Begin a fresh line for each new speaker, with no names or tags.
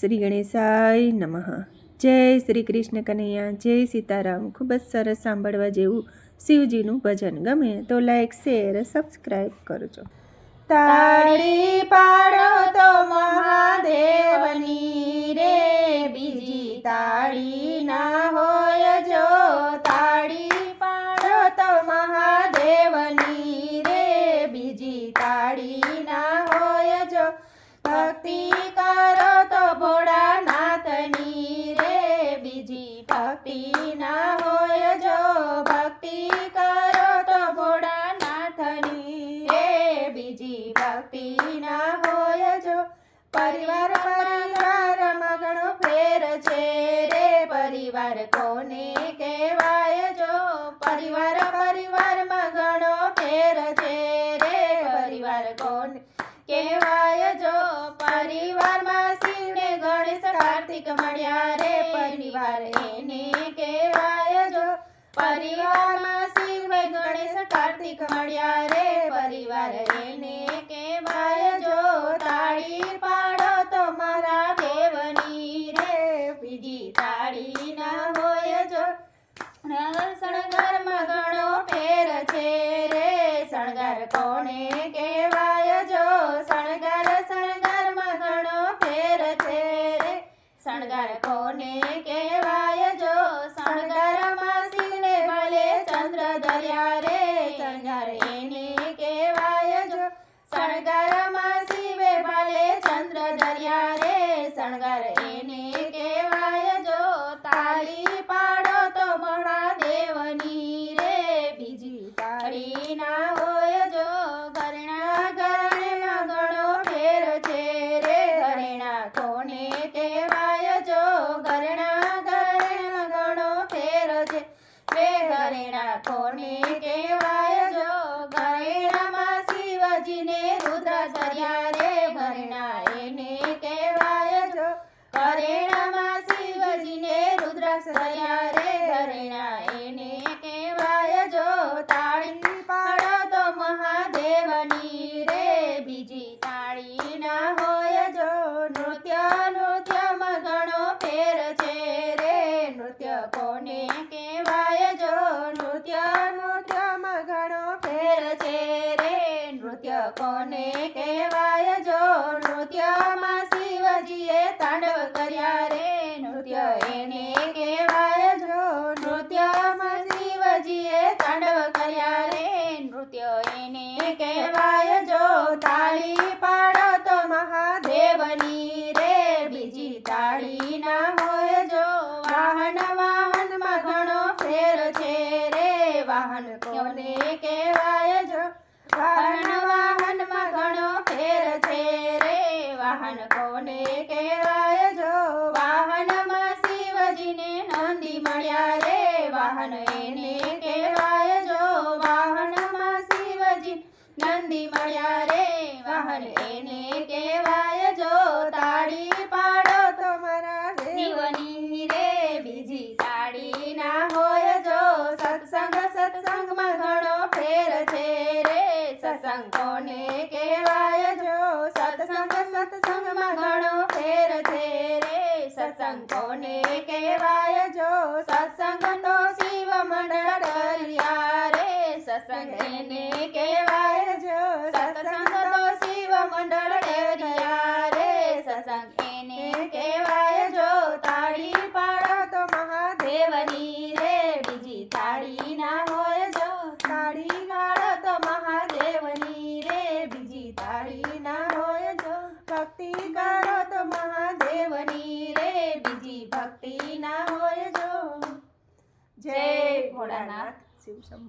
શ્રી ગણેશાય નમઃ। જય શ્રી કૃષ્ણ કનૈયા, જય સીતારામ। ખૂબ જ સરસ સાંભળવા જેવું શિવજીનું ભજન। ગમે તો લાઈક, શેર, સબસ્ક્રાઈબ કરજો। તાળી પાડો તો મહાદેવની રે, બીજી તાળી ના હોય જો। તાળી પાડો તો મહાદેવની રે, બીજી તાળી ના હોય જો। ભક્તિ કરો તો ભોળાનાથની રે, બીજી ભક્તિ ના હોય જો। ભક્તિ કરો તો ભોળાનાથની રે, બીજી ભક્તિ ના હોય જો। પરિવાર પરિવારમાં ઘણો ફેર છે રે, પરિવાર કોને કહેવાય જો। પરિવાર પરિવારમાં ઘણો ફેર છે રે, પરિવાર કોને કહેવાય જો। પરિવારમાં શિવ ને ગણેશ કાર્તિક મળ્યા રે, પરિવાર એને કહેવાય જો। પરિવારમાં શિવ ને ગણેશ કાર્તિક મળ્યા રે, પરિવાર એને કહેવાય જો। તાળી પાડો તો મારા દેવની રે, બીજી તાળી ના હોય જો। શણગારમાં ઘણો ફેર છે રે, શણગાર કોને કહેવાય જો। શણગારમાં ઘણો ફેર છે રે, શણગાર કોને કહેવાય જો। શણગારમાં શિવને ભલે ચંદ્ર ધર્યા રે, શણગાર એને કહેવાય જો। શણગારમાં શિવે ભલે ચંદ્ર ધર્યા રે, શણગાર એને કહેવાય જો। તાળી પાડો તો મહાદેવની રે, બીજી તાળી ના હોય જો। ઘરેણા ઘરેણામાં ઘણો ફેર છે રે, ઘરેણા કોને કહેવાય જો। ઘરેણા ઘરેણામાં ઘણો ફેર છે રે, ઘરેણા કોને કહેવાય જો। ઘરેણામાં શિવજીને રુદ્ર ધર્યા રે, ઘરેણા એને કહેવાય જો। ઘરેણામાં શિવજીને રુદ્રાક્ષ ધર્યા રે, ઘરેણા એને કહેવાય જો। તાળી પાડો તો મહાદેવની રે, બીજી તાળી ના હોય જો। નૃત્યમાં ઘણો ફેર છે રે, નૃત્ય કોને કહેવાય જો। નૃત્યમાં ઘણો ફેર છે રે, નૃત્ય કોને કહેવાય જો। નૃત્યમાં શિવજીએ તાંડવ કર્યા રે, નૃત્ય એને કહેવાય જો। નૃત્યમાં શિવજીએ તાંડવ કર્યા રે, નૃત્ય એને કહેવાય જો। તાળી પાડો તો મહાદેવની રે, બીજી તાળી ના હોય જો। વાહનમાં ઘણો ફેર છે રે, વાહન કોને કહેવાય જો। વાહનમાં ઘણો ફેર છે રે, વાહન કોને કહેવાય જો। વાહનમાં શિવજીને નંદી મળ્યા રે, વાહન એને કહેવાય જો। વાહનમાં શિવજી નંદી મળ્યા રે, વાહન એને કહેવાય જો। તાળી પાડો તો મારા દેવની રે, બીજી તાળી ના હોય જો। સત્સંગમાં ઘણો ફેર છે રે, સત્સંગ કોને કહેવાય જો। સત્સંગમાં ઘણો ફેર છે રે, સત્સંગ કોને કહેવાય જો। સત્સંગ તો શિવ મંડળ ધર્યા રે, સત્સંગ એને કહેવાય જો। સત્સંગ તો શિવ મંડળ ધર્યા રે, સત્સંગ એને કહેવાય જો। તાળી પાડો તો મહાદેવની રે, બીજી તાળી ના હોય જો। તાળી પાડો તો મહાદેવની રે, બીજી તાળી ના હોય જો। ભક્તિ કરો તો મહાદેવની રે, બીજી ભક્તિ ના હોય જો। જય ભોળાનાથ, શિવ શંભો।